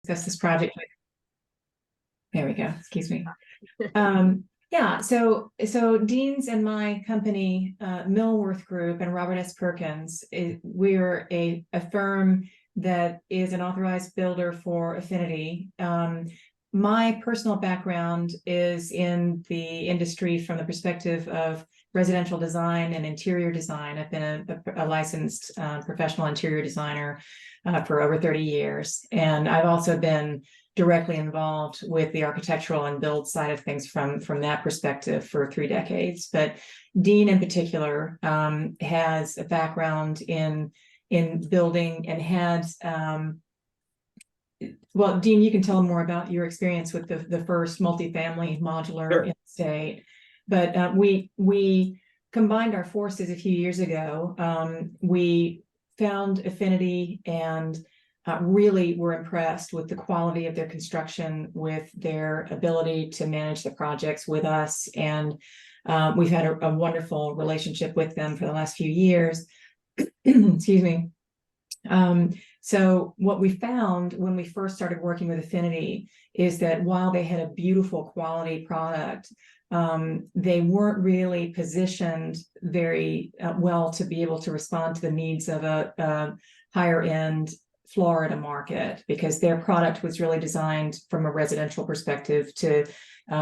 discuss this project with. There we go. Excuse me. Yeah, so Dean's and my company, Millworth Group and Robert S. Perkins, we're a firm that is an authorized builder for Affinity. My personal background is in the industry from the perspective of residential design and interior design. I've been a licensed professional interior designer for over 30 years. And I've also been directly involved with the architectural and build side of things from that perspective for 3 decades. But Dean in particular has a background in building and had well, Dean, you can tell them more about your experience with the first multifamily modular Sure. in the state. But we combined our forces a few years ago. We found Affinity and really were impressed with the quality of their construction, with their ability to manage the projects with us. And we've had a wonderful relationship with them for the last few years. Excuse me. So what we found when we first started working with Affinity is that while they had a beautiful quality product, they weren't really positioned very well to be able to respond to the needs of a higher end Florida market, because their product was really designed from a residential perspective to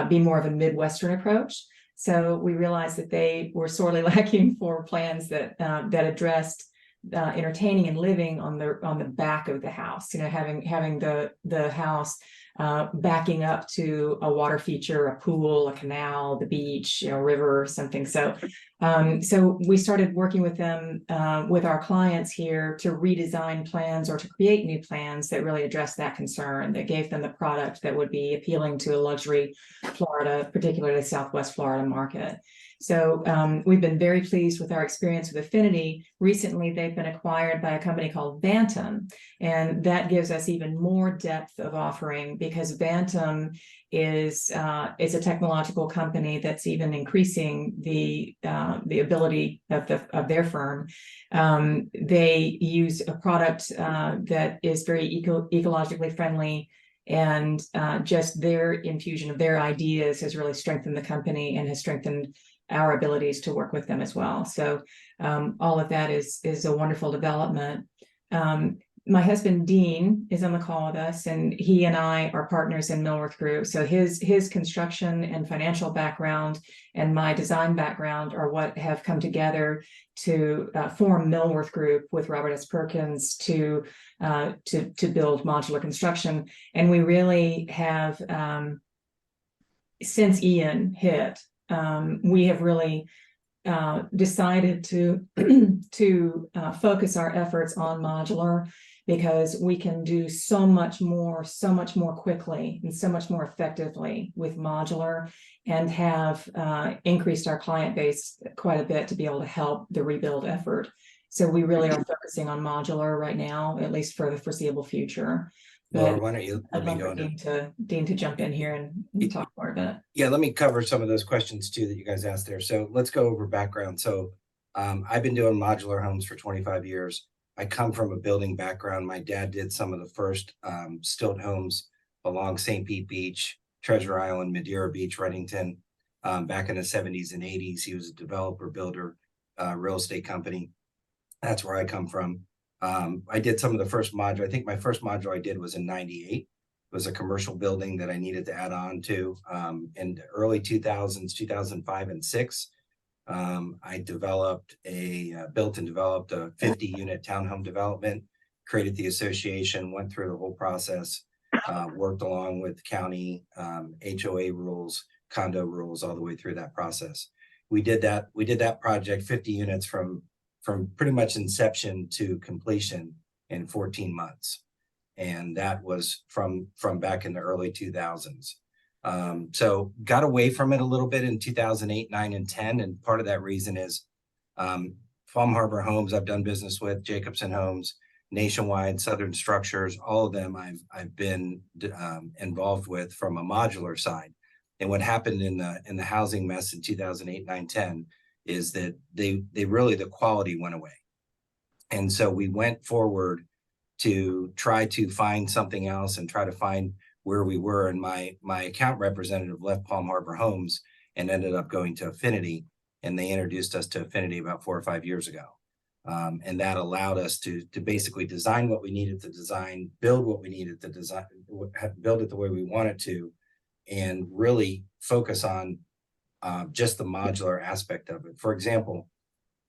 be more of a Midwestern approach. So we realized that they were sorely lacking for plans that addressed entertaining and living on the back of the house. You know, having the house backing up to a water feature, a pool, a canal, the beach, you know, river or something. So we started working with them, with our clients here, to redesign plans or to create new plans that really address that concern, that gave them the product that would be appealing to a luxury Florida, particularly Southwest Florida market. So we've been very pleased with our experience with Affinity. Recently, they've been acquired by a company called Bantam, and that gives us even more depth of offering, because Bantam is a technological company that's even increasing the ability of their firm. They use a product that is very ecologically friendly, and just their infusion of their ideas has really strengthened the company and has strengthened our abilities to work with them as well. So all of that is a wonderful development. My husband, Dean, is on the call with us, and he and I are partners in Millworth Group. So his construction and financial background and my design background are what have come together to form Millworth Group with Robert S. Perkins to build modular construction. And we really have, since Ian hit, we have really decided to focus our efforts on modular, because we can do so much more quickly and so much more effectively with modular, and have increased our client base quite a bit to be able to help the rebuild effort. So we really are focusing on modular right now, at least for the foreseeable future. Laura, why don't you let me go into Dean to jump in here and talk more about it. Yeah, let me cover some of those questions too that you guys asked there. So let's go over background. So I've been doing modular homes for 25 years. I come from a building background. My dad did some of the first stilt homes along St. Pete Beach, Treasure Island, Madeira Beach, Reddington, back in the 70s and 80s. He was a developer, builder, real estate company. That's where I come from. I did some of the first modular. I think my first modular I did was in 98. It was a commercial building that I needed to add on to. In the early 2000s, 2005 and 6, I built and developed a 50-unit townhome development, created the association, went through the whole process, worked along with county HOA rules, condo rules, all the way through that process. We did that project, 50 units from pretty much inception to completion in 14 months. And that was from back in the early 2000s. So got away from it a little bit in 2008, 9, and 10. And part of that reason is Palm Harbor Homes, I've done business with, Jacobson Homes, Nationwide, Southern Structures, all of them I've been involved with from a modular side. And what happened in the housing mess in 2008, 9, 10 is that the quality went away. And so we went forward to try to find something else and try to find where we were. And my account representative left Palm Harbor Homes and ended up going to Affinity, and they introduced us to Affinity about 4 or 5 years ago. And that allowed us to basically design what we needed to design, build what we needed to design, build it the way we wanted to, and really focus on just the modular aspect of it. For example,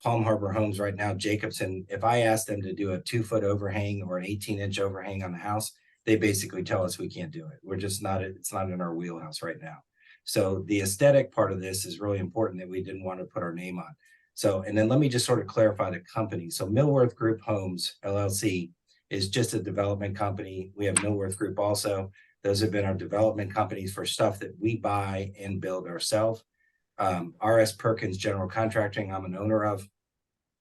Palm Harbor Homes right now, Jacobson, if I ask them to do a 2-foot overhang or an 18-inch overhang on the house, they basically tell us we can't do it. We're just not, it's not in our wheelhouse right now. So the aesthetic part of this is really important that we didn't want to put our name on. So, and then let me just sort of clarify the company. So Millworth Group Homes, LLC, is just a development company. We have Millworth Group also. Those have been our development companies for stuff that we buy and build ourselves. RS Perkins General Contracting, I'm an owner of.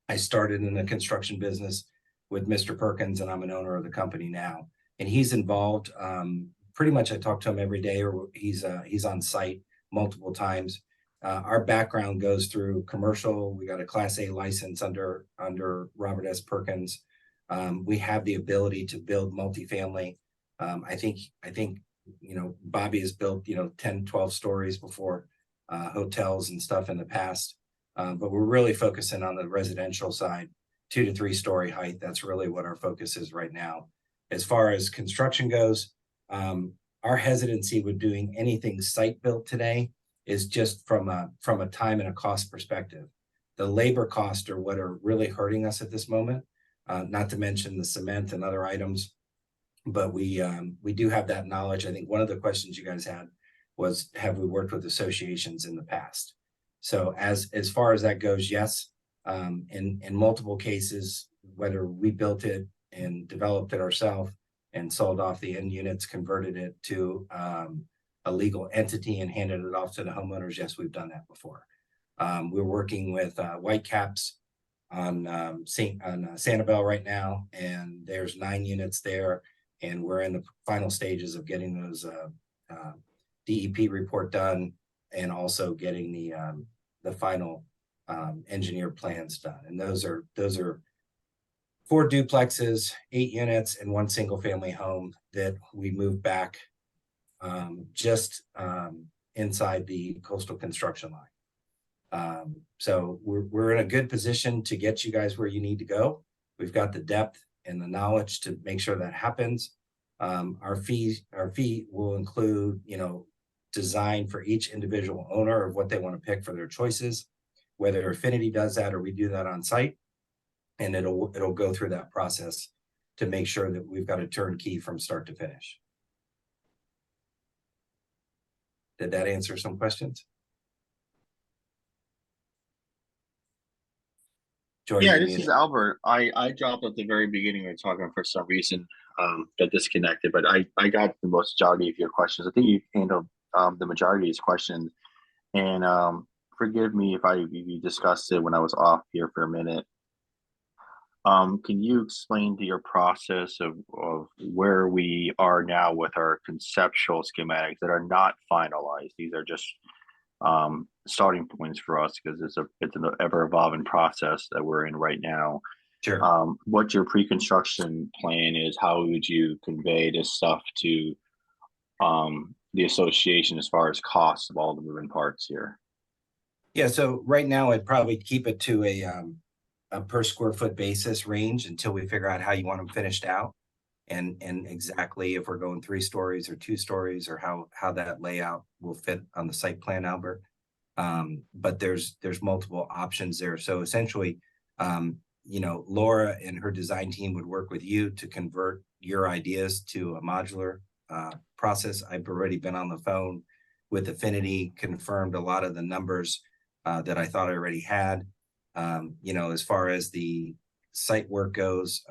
I started in the construction business with Mr. Perkins, and I'm an owner of the company now. And he's involved. Pretty much I talk to him every day, or he's on site multiple times. Our background goes through commercial. We got a Class A license under Robert S. Perkins. We have the ability to build multifamily. I think, you know, Bobby has built, you know, 10, 12 stories before, hotels and stuff in the past. But we're really focusing on the residential side, 2 to 3 story height. That's really what our focus is right now. As far as construction goes, our hesitancy with doing anything site built today is just from a time and a cost perspective. The labor costs are what are really hurting us at this moment, not to mention the cement and other items. But we do have that knowledge. I think one of the questions you guys had was, have we worked with associations in the past? So as far as that goes, yes. In multiple cases, whether we built it and developed it ourselves and sold off the end units, converted it to a legal entity and handed it off to the homeowners, yes, we've done that before. We're working with Whitecaps on Sanibel right now, and there's 9 units there, and we're in the final stages of getting those DEP report done, and also getting the final engineered plans done. And those are 4 duplexes, 8 units, and 1 single family home that we moved back just inside the coastal construction line. So we're in a good position to get you guys where you need to go. We've got the depth and the knowledge to make sure that happens. Our fee will include, you know, design for each individual owner of what they want to pick for their choices, whether Affinity does that or we do that on site, and it'll go through that process to make sure that we've got a turnkey from start to finish. Did that answer some questions? Joy, yeah, this is Albert. I dropped at the very beginning of talking for some reason, got disconnected, but I got the majority of your questions. I think you handled the majority of these questions, and forgive me if we discussed it when I was off here for a minute. Can you explain to your process of where we are now with our conceptual schematics that are not finalized? These are just starting points for us, because it's an ever evolving process that we're in right now. Sure. What your pre-construction plan is, how would you convey this stuff to the association as far as costs of all the moving parts here? Yeah, so right now I'd probably keep it to a per square foot basis range until we figure out how you want them finished out, and exactly if we're going 3 stories or 2 stories, or how that layout will fit on the site plan, Albert. But there's multiple options there. So essentially, you know, Laura and her design team would work with you to convert your ideas to a modular process. I've already been on the phone with Affinity, confirmed a lot of the numbers that I thought I already had. You know, as far as the site work goes,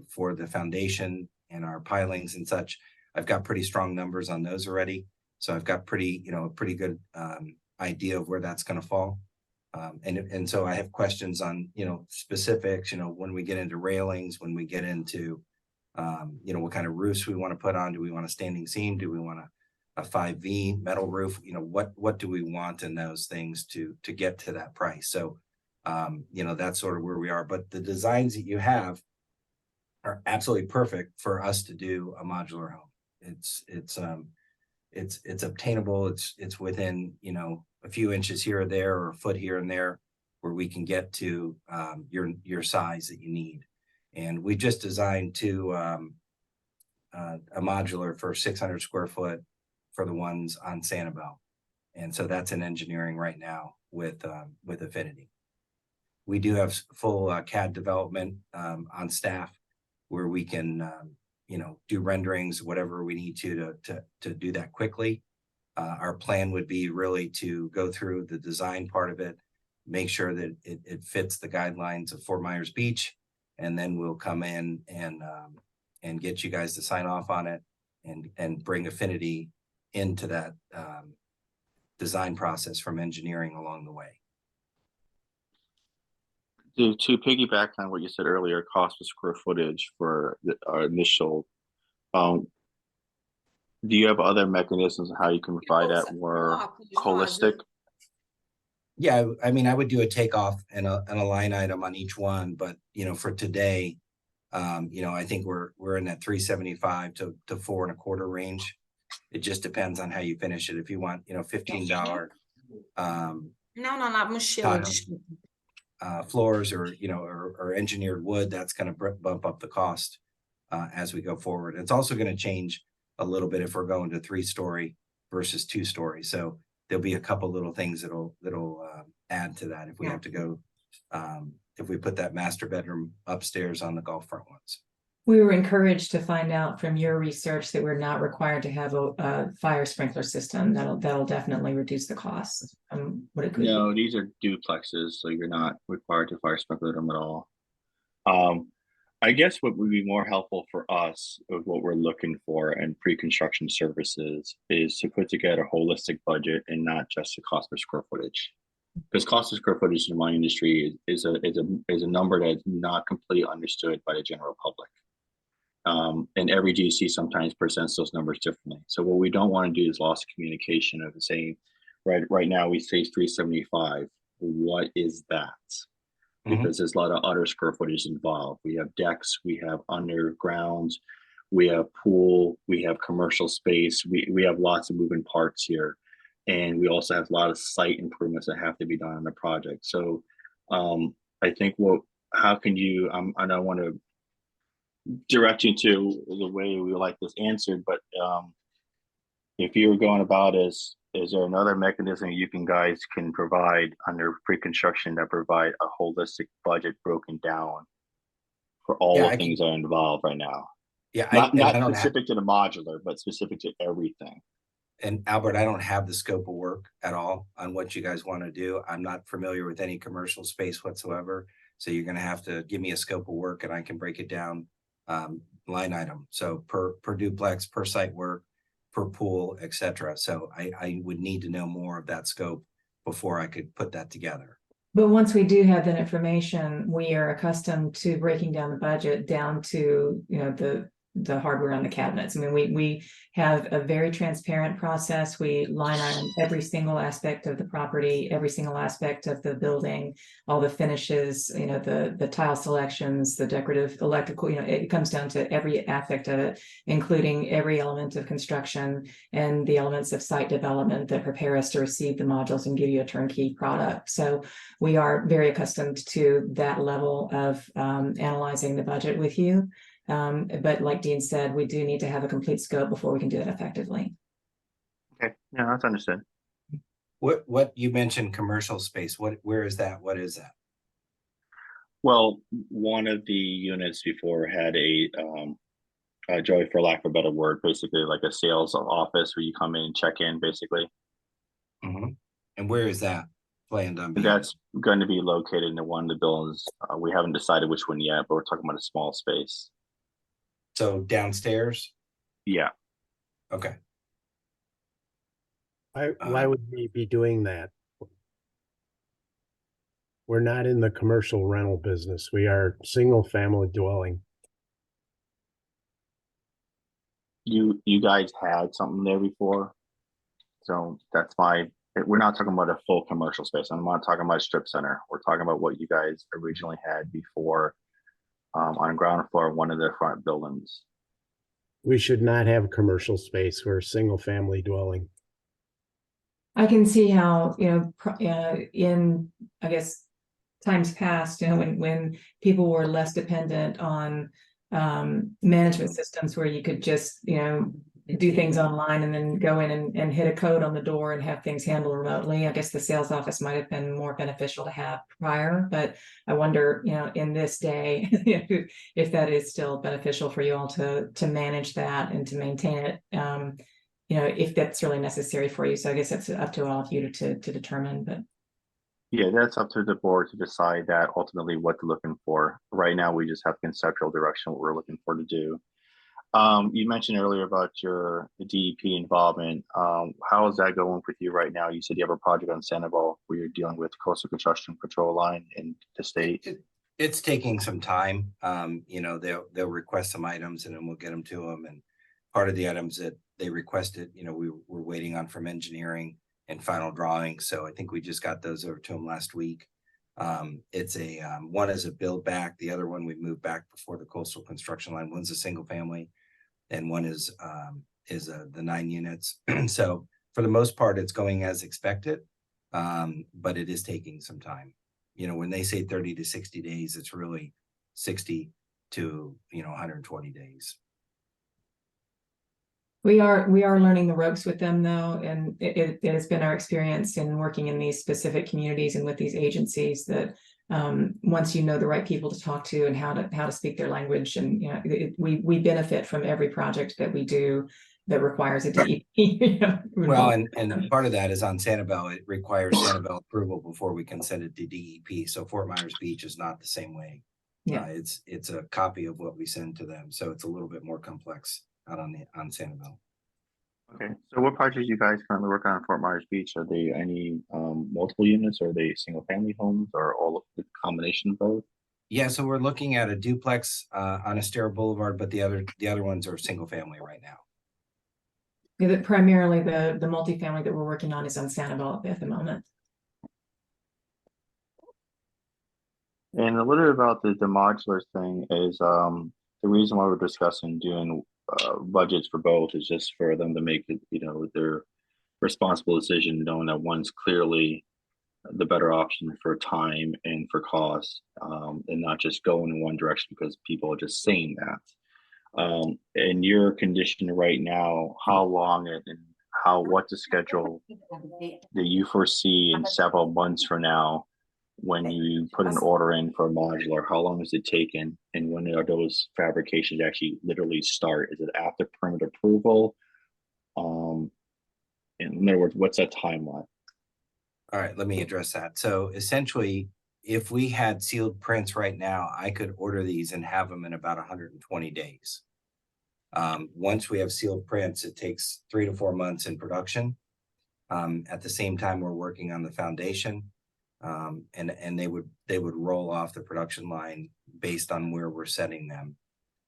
for the foundation and our pilings and such, I've got pretty strong numbers on those already. So I've got pretty good idea of where that's going to fall. And so I have questions on, you know, specifics, you know, when we get into railings, when we get into, you know, what kind of roofs we want to put on. Do we want a standing seam? Do we want a 5V metal roof? You know, what do we want in those things to get to that price? So, you know, that's sort of where we are. But the designs that you have, are absolutely perfect for us to do a modular home. It's obtainable. It's within, you know, a few inches here or there, or a foot here and there, where we can get to your size that you need. And we just designed a modular for 600 square foot for the ones on Sanibel. And so that's in engineering right now with Affinity. We do have full CAD development on staff where we can, you know, do renderings, whatever we need to do that quickly. Our plan would be really to go through the design part of it, make sure that it fits the guidelines of Fort Myers Beach, and then we'll come in and get you guys to sign off on it and bring Affinity into that design process from engineering along the way. To piggyback on what you said earlier, cost per square footage for our initial, do you have other mechanisms on how you can provide that more holistic? Yeah, I mean, I would do a takeoff and a line item on each one, but you know, for today, you know, I think we're in that 375 to 4.25 range. It just depends on how you finish it. If you want, you know, $15 floors, or you know, or engineered wood, that's going to bump up the cost as we go forward. It's also going to change a little bit if we're going to 3-story versus 2-story. So there'll be a couple little things that'll add to that if we have to go, if we put that master bedroom upstairs on the golf front ones. We were encouraged to find out from your research that we're not required to have a fire sprinkler system. That'll definitely reduce the cost. What it could No, these are duplexes, so you're not required to fire sprinkler them at all. I guess what would be more helpful for us of what we're looking for in pre-construction services is to put together a holistic budget and not just the cost per square footage. Because cost of square footage in my industry is a number that's not completely understood by the general public. And every GC sometimes presents those numbers differently. So what we don't want to do is loss of communication of saying, right now we say 375. What is that? Because there's a lot of other square footage involved. We have decks, we have undergrounds, we have pool, we have commercial space. We have lots of moving parts here. And we also have a lot of site improvements that have to be done on the project. So I think how can you, I don't want to direct you to the way we like this answered, but if you were going about is there another mechanism you guys can provide under pre-construction that provide a holistic budget broken down for all the things that are involved right now? Yeah, not specific to the modular, but specific to everything. And Albert, I don't have the scope of work at all on what you guys want to do. I'm not familiar with any commercial space whatsoever. So you're going to have to give me a scope of work and I can break it down line item. So per duplex, per site work, per pool, etc. So I would need to know more of that scope before I could put that together. But once we do have that information, we are accustomed to breaking down the budget down to, you know, the hardware on the cabinets. I mean, we have a very transparent process. We line item every single aspect of the property, every single aspect of the building, all the finishes, you know, the tile selections, the decorative electrical, you know, it comes down to every aspect of it, including every element of construction and the elements of site development that prepare us to receive the modules and give you a turnkey product. So we are very accustomed to that level of analyzing the budget with you. But like Dean said, we do need to have a complete scope before we can do it effectively. Okay, yeah, that's understood. What you mentioned commercial space, where is that? What is that? Well, one of the units before had a Joey, for lack of a better word, basically like a sales office where you come in and check in, basically. And where is that planned on being? That's going to be located in one of the buildings. We haven't decided which one yet, but we're talking about a small space. So downstairs? Yeah. Okay. Why would we be doing that? We're not in the commercial rental business. We are single family dwelling. You guys had something there before. So that's we're not talking about a full commercial space. I'm not talking about a strip center. We're talking about what you guys originally had before on ground floor of one of their front buildings. We should not have commercial space. We're a single family dwelling. I can see how, in, I guess, times past, when people were less dependent on management systems where you could just, do things online and then go in and hit a code on the door and have things handled remotely. I guess the sales office might have been more beneficial to have prior, but I wonder, in this day, if that is still beneficial for you all to manage that and to maintain it. If that's really necessary for you. So I guess that's up to all of you to determine, but. Yeah, that's up to the board to decide that ultimately what they're looking for. Right now, we just have conceptual direction, what we're looking for to do. You mentioned earlier about your DEP involvement. How is that going with you right now? You said you have a project on Sanibel where you're dealing with Coastal Construction Patrol Line in the state. It's taking some time. They'll request some items and then we'll get them to them. And part of the items that they requested, we're waiting on from engineering and final drawings. So I think we just got those over to them last week. It's one is a build back. The other one we moved back before the coastal construction line. One's a single family and one is the 9 units. So for the most part, it's going as expected, but it is taking some time. When they say 30 to 60 days, it's really 60 to 120 days. We are learning the ropes with them though, and it has been our experience in working in these specific communities and with these agencies that once you know the right people to talk to and how to speak their language, and we benefit from every project that we do that requires a DEP. Well, and part of that is on Sanibel. It requires Sanibel approval before we can send it to DEP. So Fort Myers Beach is not the same way. Yeah, it's a copy of what we send to them, so it's a little bit more complex out on Sanibel. Okay, so what projects you guys currently work on Fort Myers Beach? Are they any multiple units, or are they single family homes, or all of the combination of both? Yeah, so we're looking at a duplex on Estero Boulevard, but the other ones are single family right now. Yeah, primarily the multifamily that we're working on is on Sanibel at the moment. And a little bit about the modulars thing is the reason why we're discussing doing budgets for both is just for them to make it, their responsible decision, knowing that one's clearly the better option for time and for cost, and not just going in one direction because people are just saying that. In your condition right now, how long and what's the schedule that you foresee in several months from now when you put an order in for a modular? How long is it taken, and when are those fabrications actually literally start? Is it after permit approval? In other words, what's that timeline? All right, let me address that. So essentially, if we had sealed prints right now, I could order these and have them in about 120 days. Once we have sealed prints, it takes 3 to 4 months in production. At the same time, we're working on the foundation. And they would roll off the production line based on where we're setting them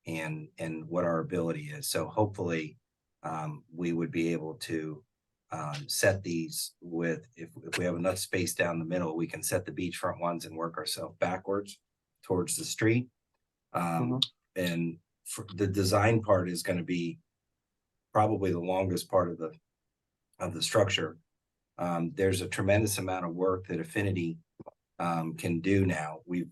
and what our ability is. So hopefully we would be able to set these with, if we have enough space down the middle, we can set the beachfront ones and work ourselves backwards towards the street. And for the design part is going to be probably the longest part of the structure. There's a tremendous amount of work that Affinity can do now. We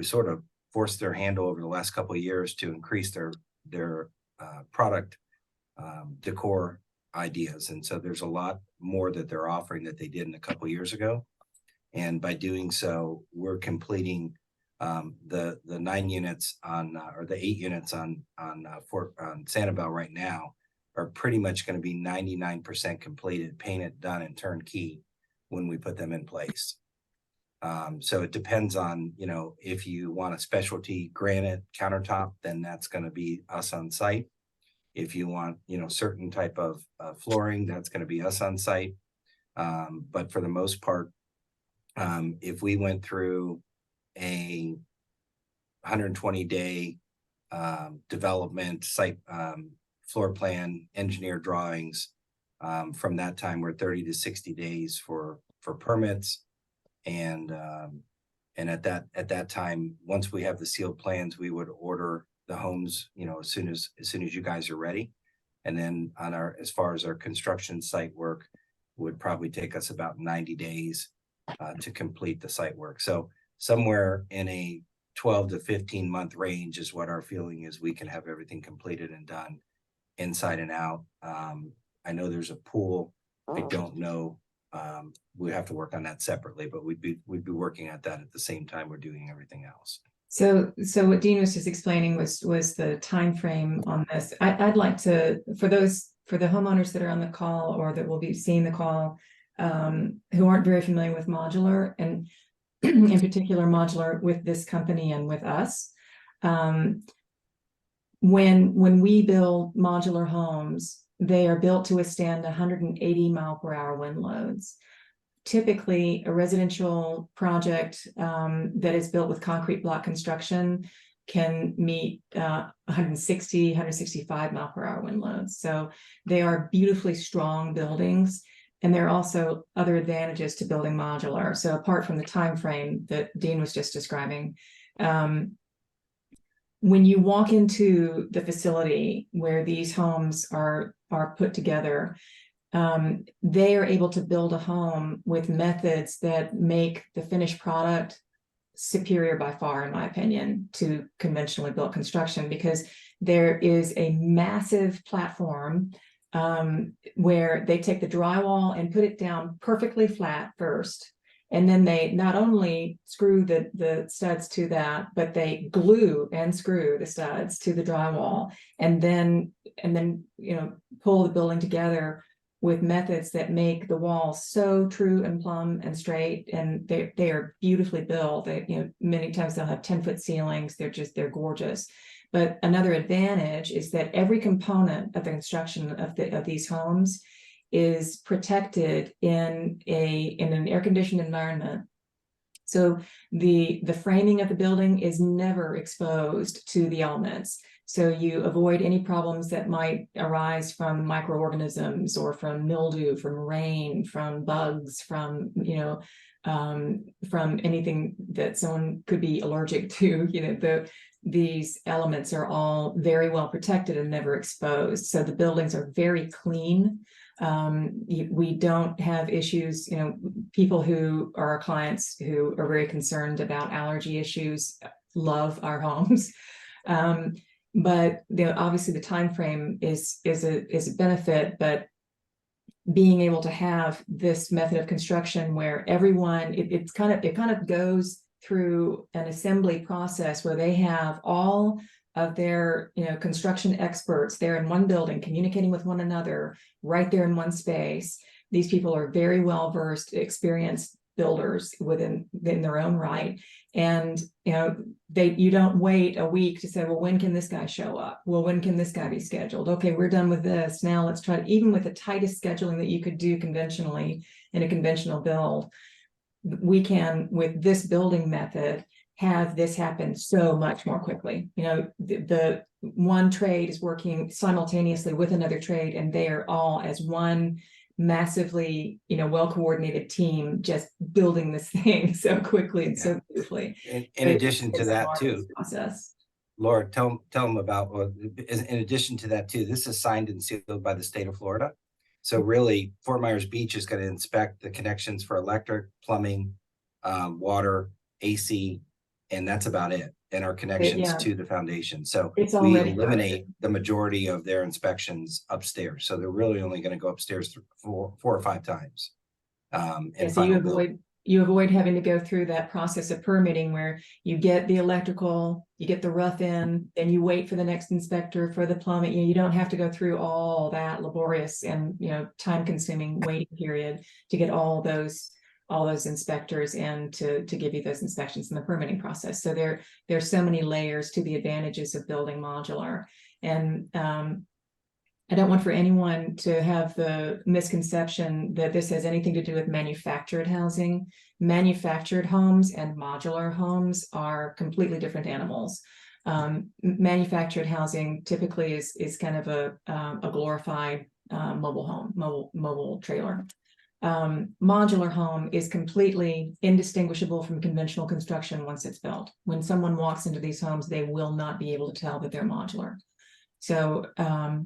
sort of forced their hand over the last couple of years to increase their product decor ideas, and so there's a lot more that they're offering that they didn't a couple of years ago. And by doing so, we're completing the 9 units on or the 8 units on Sanibel right now are pretty much going to be 99% completed, painted, done, and turnkey when we put them in place. So it depends on, if you want a specialty granite countertop, then that's going to be us on site. If you want, certain type of flooring, that's going to be us on site. But for the most part, if we went through a 120-day development site, floor plan, engineer drawings, from that time we're 30 to 60 days for permits, and And at that time, once we have the sealed plans, we would order the homes, as soon as you guys are ready. And then as far as our construction site work, would probably take us about 90 days to complete the site work. So somewhere in a 12 to 15 month range is what our feeling is. We can have everything completed and done inside and out. I know there's a pool. I don't know. We have to work on that separately, but we'd be working at that at the same time we're doing everything else. So what Dean was just explaining was the time frame on this. I'd like to, for the homeowners that are on the call or that will be seeing the call, who aren't very familiar with modular, and in particular modular with this company and with us. When we build modular homes, they are built to withstand 180 mile per hour wind loads. Typically, a residential project that is built with concrete block construction can meet 160, 165 mile per hour wind loads. So they are beautifully strong buildings. And there are also other advantages to building modular. So apart from the time frame that Dean was just describing, when you walk into the facility where these homes are put together, they are able to build a home with methods that make the finished product superior by far, in my opinion, to conventionally built construction, because there is a massive platform where they take the drywall and put it down perfectly flat first. And then they not only screw the studs to that, but they glue and screw the studs to the drywall, and then pull the building together with methods that make the walls so true and plumb and straight, and they are beautifully built. They, many times they'll have 10-foot ceilings. They're gorgeous. But another advantage is that every component of the construction of these homes is protected in an air-conditioned environment. So the framing of the building is never exposed to the elements. So you avoid any problems that might arise from microorganisms or from mildew, from rain, from bugs, from anything that someone could be allergic to. These elements are all very well protected and never exposed. So the buildings are very clean. We don't have issues, people who are our clients who are very concerned about allergy issues love our homes. But obviously the time frame is a benefit, but being able to have this method of construction where everyone, it kind of goes through an assembly process where they have all of their construction experts there in one building communicating with one another right there in one space. These people are very well versed, experienced builders in their own right. And you don't wait a week to say, well, when can this guy show up? Well, when can this guy be scheduled? Okay, we're done with this. Now let's try to, even with the tightest scheduling that you could do conventionally in a conventional build, we can, with this building method, have this happen so much more quickly. The one trade is working simultaneously with another trade, and they are all as one massively, well-coordinated team, just building this thing so quickly and so beautifully. In addition to that too, process. Laura, tell them about, in addition to that too, this is signed and sealed by the state of Florida. So really, Fort Myers Beach is going to inspect the connections for electric, plumbing, water, AC, and that's about it. And our connections to the foundation. So we eliminate the majority of their inspections upstairs. So they're really only going to go upstairs 4 or 5 times. So you avoid having to go through that process of permitting where you get the electrical, you get the rough in, and you wait for the next inspector for the plumbing. You don't have to go through all that laborious and time-consuming waiting period to get all those inspectors in to give you those inspections in the permitting process. So there's so many layers to the advantages of building modular. And I don't want for anyone to have the misconception that this has anything to do with manufactured housing. Manufactured homes and modular homes are completely different animals. Manufactured housing typically is kind of a glorified mobile home, mobile trailer. Modular home is completely indistinguishable from conventional construction once it's built. When someone walks into these homes, they will not be able to tell that they're modular. So, are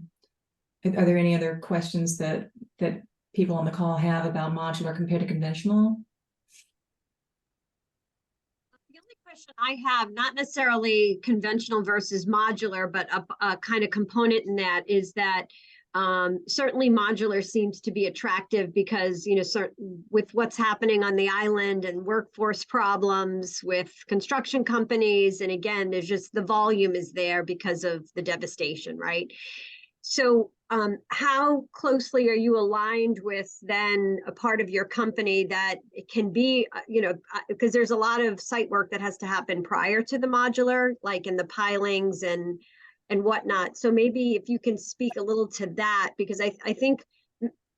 there any other questions that people on the call have about modular compared to conventional? The only question I have, not necessarily conventional versus modular, but a kind of component in that is that certainly modular seems to be attractive because, you know, with what's happening on the island and workforce problems with construction companies. And again, there's just the volume is there because of the devastation, right? So how closely are you aligned with then a part of your company that it can be, you know, because there's a lot of site work that has to happen prior to the modular, like in the pilings and whatnot. So maybe if you can speak a little to that, because I think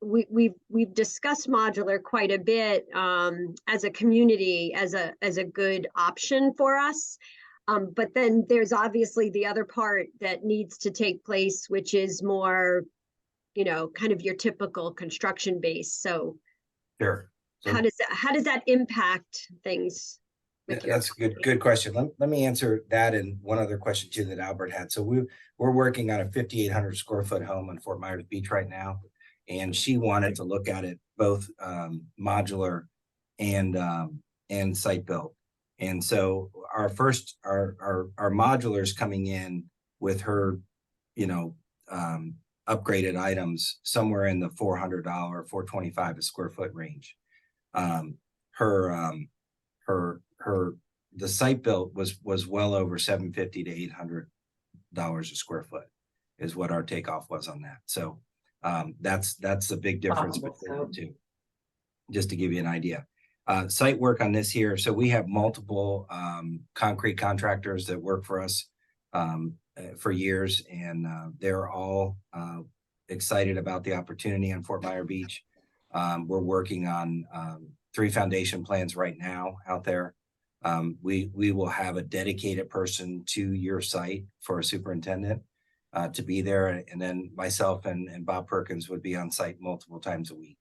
we've discussed modular quite a bit as a community, as a good option for us. But then there's obviously the other part that needs to take place, which is more, you know, kind of your typical construction base. So Sure. So how does that impact things? that's a good question. Let me answer that and one other question too that Albert had. So we're working on a 5,800 square foot home on Fort Myers Beach right now, and she wanted to look at it both modular and site built. And so our modulars coming in with her, you know, upgraded items somewhere in the $400, $425 a square foot range. The site built was well over $750 to $800 a square foot is what our takeoff was on that. So that's a big difference between the two, just to give you an idea. Site work on this here. So we have multiple concrete contractors that work for us for years, and they're all excited about the opportunity on Fort Myers Beach. We're working on 3 foundation plans right now out there. We will have a dedicated person to your site for a superintendent to be there, and then myself and Bob Perkins would be on site multiple times a week.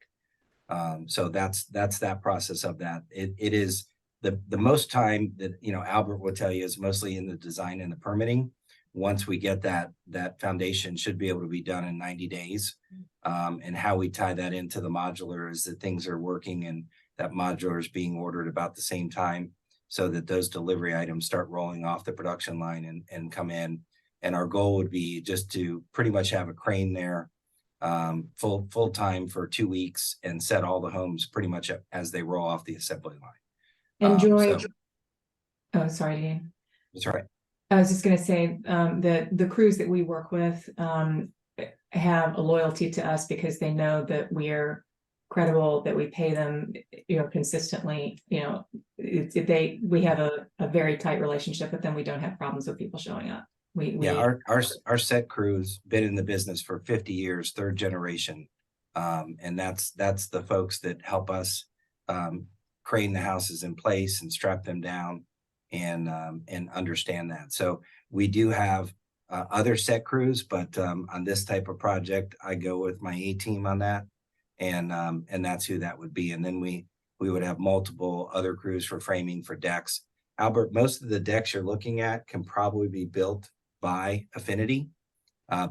So that's that process of that. It is the most time that, you know, Albert will tell you is mostly in the design and the permitting. Once we get that foundation should be able to be done in 90 days. And how we tie that into the modular is that things are working and that modular is being ordered about the same time so that those delivery items start rolling off the production line and come in. And our goal would be just to pretty much have a crane there full time for 2 weeks and set all the homes pretty much as they roll off the assembly line. And Joy, oh, sorry, Dean. That's right. I was just going to say the crews that we work with have a loyalty to us because they know that we're credible, that we pay them, you know, consistently. You know, we have a very tight relationship with them. We don't have problems with people showing up. Our set crew's been in the business for 50 years, 3rd generation, and that's the folks that help us crane the houses in place and strap them down and understand that. So we do have other set crews, but on this type of project, I go with my A team on that, and that's who that would be. And then we would have multiple other crews for framing for decks. Albert, most of the decks you're looking at can probably be built by Affinity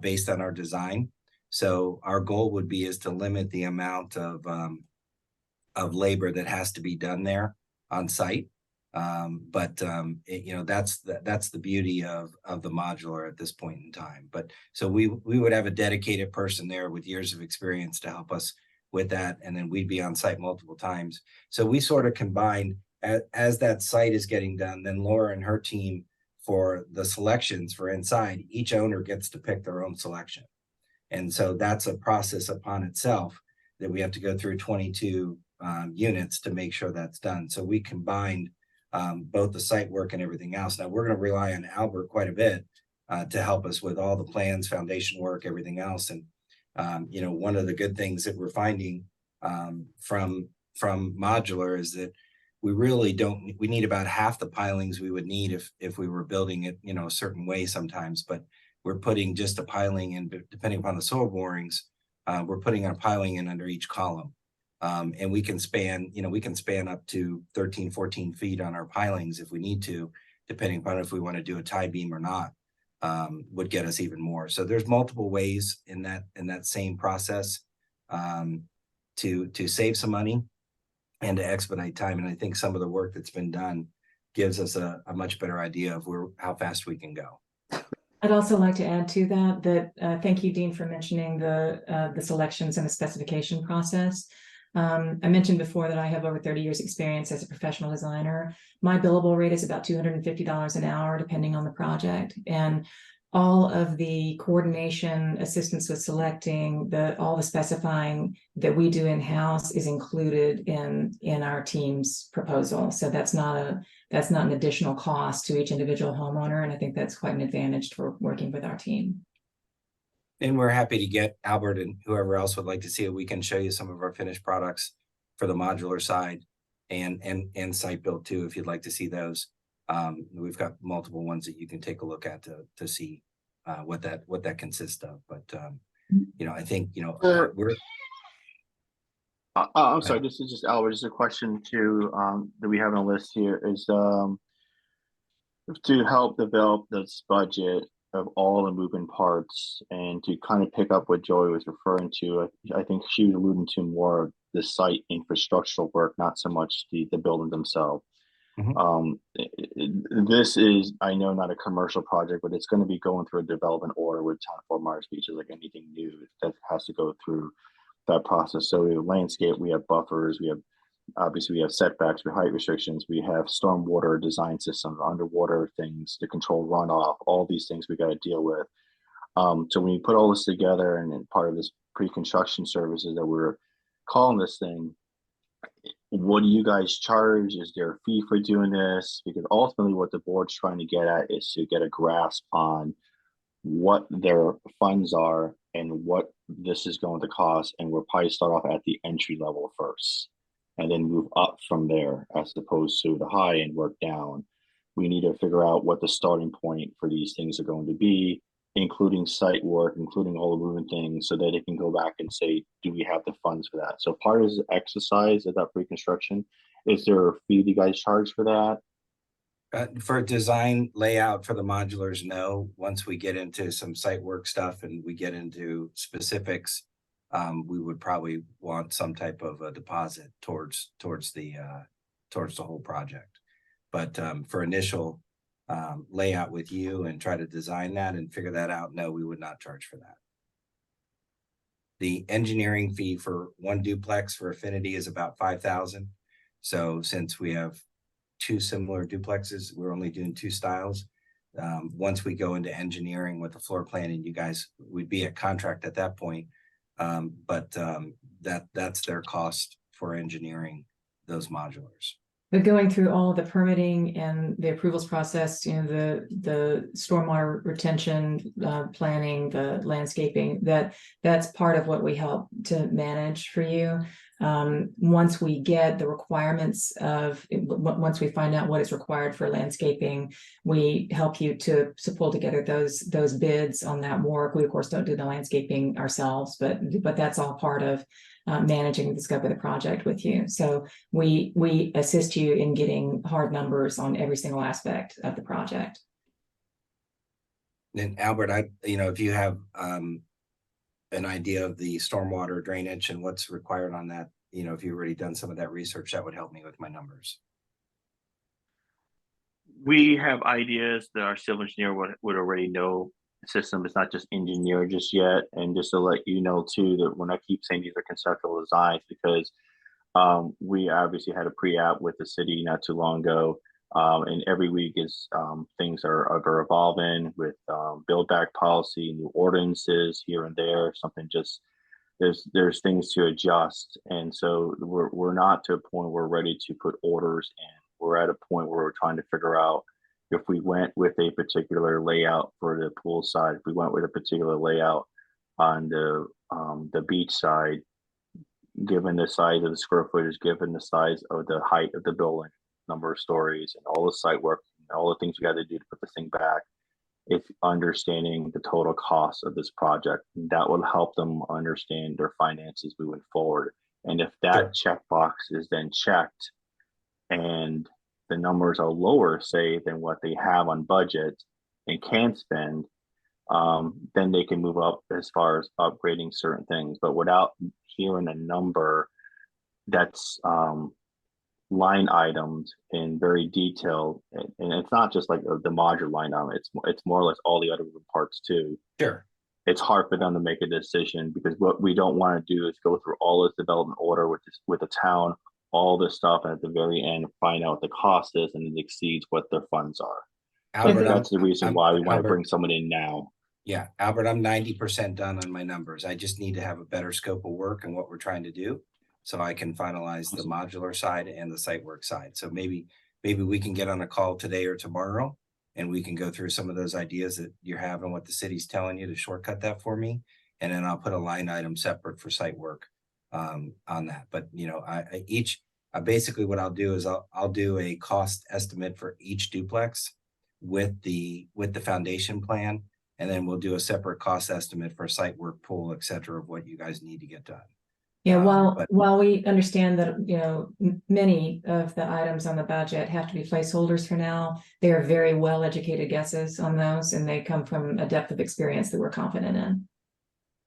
based on our design. So our goal would be is to limit the amount of labor that has to be done there on site. You know, that's the beauty of the modular at this point in time. But so we would have a dedicated person there with years of experience to help us with that, and then we'd be on site multiple times. So we sort of combine as that site is getting done. Then Laura and her team for the selections for inside, each owner gets to pick their own selection, and so that's a process upon itself that we have to go through 22 units to make sure that's done. So we combined both the site work and everything else. Now we're going to rely on Albert quite a bit to help us with all the plans, foundation work, everything else. And you know, one of the good things that we're finding from modular is that we need about half the pilings we would need if we were building it, you know, a certain way sometimes, but we're putting just a piling in, depending upon the soil borings, we're putting our piling in under each column. And we can span, we can span up to 13, 14 feet on our pilings if we need to, depending upon if we want to do a tie beam or not, would get us even more. So there's multiple ways in that same process to save some money and to expedite time. And I think some of the work that's been done gives us a much better idea of how fast we can go. I'd also like to add to that thank you, Dean, for mentioning the selections and the specification process. I mentioned before that I have over 30 years experience as a professional designer. My billable rate is about $250 an hour, depending on the project. And all of the coordination, assistance with selecting, all the specifying that we do in-house is included in our team's proposal. So that's not an additional cost to each individual homeowner. And I think that's quite an advantage for working with our team. And we're happy to get Albert and whoever else would like to see it. We can show you some of our finished products for the modular side and site build too, if you'd like to see those. We've got multiple ones that you can take a look at to see what that consists of. But I think we're. I'm sorry. This is just Albert. Just a question too that we have on the list here is to help develop this budget of all the moving parts and to kind of pick up what Joy was referring to. I think she was alluding to more of the site infrastructural work, not so much the building themselves. This is, I know, not a commercial project, but it's going to be going through a development order with Town of Fort Myers Beach. Like anything new that has to go through that process. So we have landscape, we have buffers, we have setbacks, we have height restrictions, we have stormwater design systems, underwater things to control runoff, all these things we got to deal with. So when you put all this together and part of this pre-construction services that we're calling this thing, what do you guys charge? Is there a fee for doing this? Because ultimately what the board's trying to get at is to get a grasp on what their funds are and what this is going to cost. And we'll probably start off at the entry level first and then move up from there as opposed to the high and work down. We need to figure out what the starting point for these things are going to be, including site work, including all the moving things, so that they can go back and say, do we have the funds for that? So part of the exercise of that pre-construction, is there a fee you guys charge for that? For design layout for the modulars, no. Once we get into some site work stuff and we get into specifics, we would probably want some type of a deposit towards the whole project. But for initial layout with you and try to design that and figure that out, no, we would not charge for that. The engineering fee for one duplex for Affinity is about $5,000. So since we have two similar duplexes, we're only doing two styles. Once we go into engineering with the floor plan, and you guys would be at contract at that point, but that's their cost for engineering those modulars. But going through all the permitting and the approvals process, the stormwater retention planning, the landscaping, that's part of what we help to manage for you. Once we get the requirements once we find out what is required for landscaping, we help you to pull together those bids on that work. We of course don't do the landscaping ourselves, but that's all part of managing the scope of the project with you. So we assist you in getting hard numbers on every single aspect of the project. And Albert, if you have an idea of the stormwater drainage and what's required on that, if you've already done some of that research, that would help me with my numbers. We have ideas that our civil engineer would already know. The system is not just engineered just yet. And just to let you know too, that when I keep saying these are conceptual designs, because we obviously had a pre-app with the city not too long ago. And every week is things are evolving with build back policy, new ordinances here and there, something just there's things to adjust. And so we're not to a point where we're ready to put orders in. We're at a point where we're trying to figure out if we went with a particular layout for the pool side, if we went with a particular layout on the beach side, given the size of the square footage, given the size of the height of the building, number of stories, and all the site work, and all the things we got to do to put this thing back, it's understanding the total cost of this project. That will help them understand their finances moving forward And if that checkbox is then checked and the numbers are lower, say, than what they have on budget and can spend, then they can move up as far as upgrading certain things. But without hearing a number that's line items in very detailed, and it's not just like the modular line item, it's more or less all the other parts too. Sure. It's hard for them to make a decision because what we don't want to do is go through all this development order with the town, all this stuff, and at the very end find out what the cost is and it exceeds what their funds are. Albert, That's the reason why we want to Albert, bring someone in now. Yeah, Albert, I'm 90% done on my numbers. I just need to have a better scope of work and what we're trying to do, so I can finalize the modular side and the site work side. So maybe we can get on a call today or tomorrow, and we can go through some of those ideas that you're having, what the city's telling you to shortcut that for me. And then I'll put a line item separate for site work on that. But you know, basically what I'll do is I'll do a cost estimate for each duplex with the foundation plan. And then we'll do a separate cost estimate for site work, pool, et cetera, of what you guys need to get done. Yeah, but- while we understand that, you know, many of the items on the budget have to be placeholders for now, they are very well-educated guesses on those, and they come from a depth of experience that we're confident in.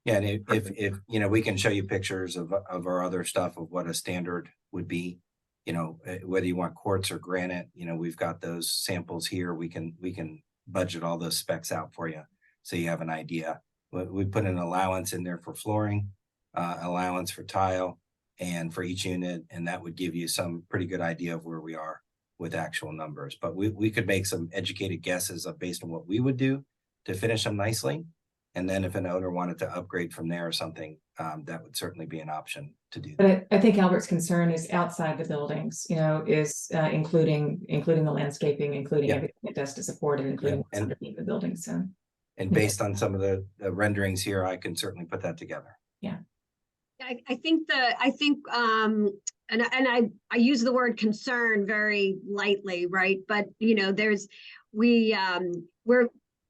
Yeah, and if you know, we can show you pictures of our other stuff of what a standard would be, you know, whether you want quartz or granite, you know, we've got those samples here. We can budget all those specs out for you, so you have an idea. We put an allowance in there for flooring, allowance for tile, and for each unit, and that would give you some pretty good idea of where we are with actual numbers. But we could make some educated guesses based on what we would do to finish them nicely. And then if an owner wanted to upgrade from there or something, that would certainly be an option to do that. But I think Albert's concern is outside the buildings, you know, is including the landscaping, including Yeah. everything it does to support it, including what's underneath the building. So, And based on some of the renderings here, I can certainly put that together. I think and I use the word concern very lightly, right? But you know,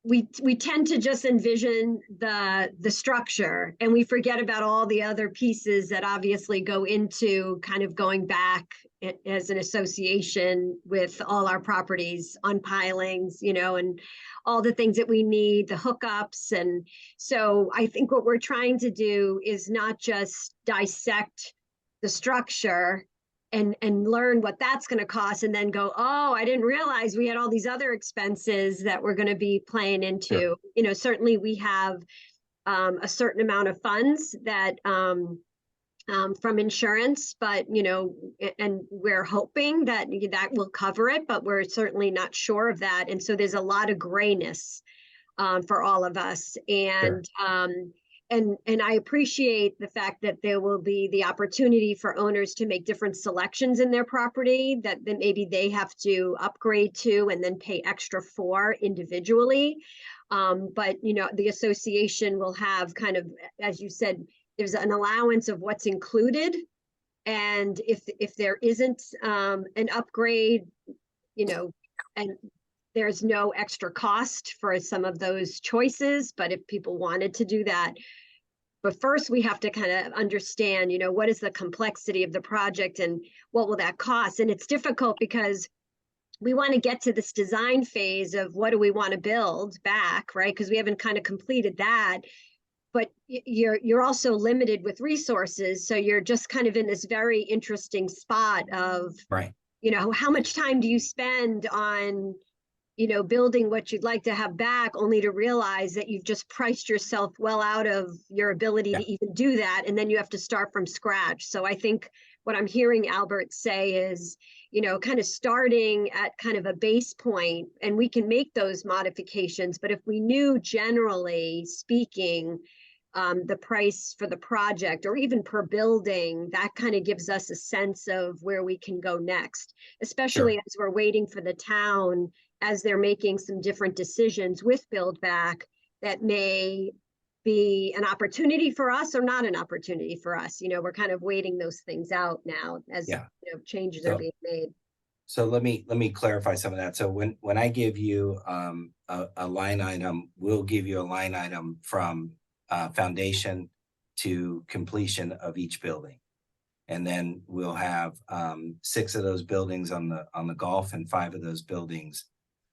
we tend to just envision the structure, and we forget about all the other pieces that obviously go into kind of going back as an association with all our properties on pilings, you know, and all the things that we need, the hookups. And so I think what we're trying to do is not just dissect the structure and learn what that's going to cost and then go, oh, I didn't realize we had all these other expenses that we're going to be playing into. Sure. You know, certainly we have a certain amount of funds that from insurance, but you know, and we're hoping that will cover it, but we're certainly not sure of that. And so there's a lot of grayness for all of us. And Sure. And I appreciate the fact that there will be the opportunity for owners to make different selections in their property that maybe they have to upgrade to and then pay extra for individually. But you know, the association will have kind of, as you said, there's an allowance of what's included. And if there isn't an upgrade, you know, and there's no extra cost for some of those choices, but if people wanted to do that. But first we have to kind of understand, you know, what is the complexity of the project and what will that cost? And it's difficult because we want to get to this design phase of what do we want to build back, right? Because we haven't kind of completed that. But you're also limited with resources. So you're just kind of in this very interesting spot of, Right. you know, how much time do you spend on, you know, building what you'd like to have back, only to realize that you've just priced yourself well out of your ability to even do that. And then you have to start from scratch. So I think what I'm hearing Albert say is, you know, kind of starting at kind of a base point, and we can make those modifications. But if we knew, generally speaking, the price for the project or even per building, that kind of gives us a sense of where we can go next, especially Sure. as we're waiting for the town, as they're making some different decisions with Build Back that may be an opportunity for us or not an opportunity for us. You know, we're kind of waiting those things out now as you know, changes are being made. So let me clarify some of that. So when I give you a line item, we'll give you a line item from foundation to completion of each building. And then we'll have 6 of those buildings on the Gulf and 5 of those buildings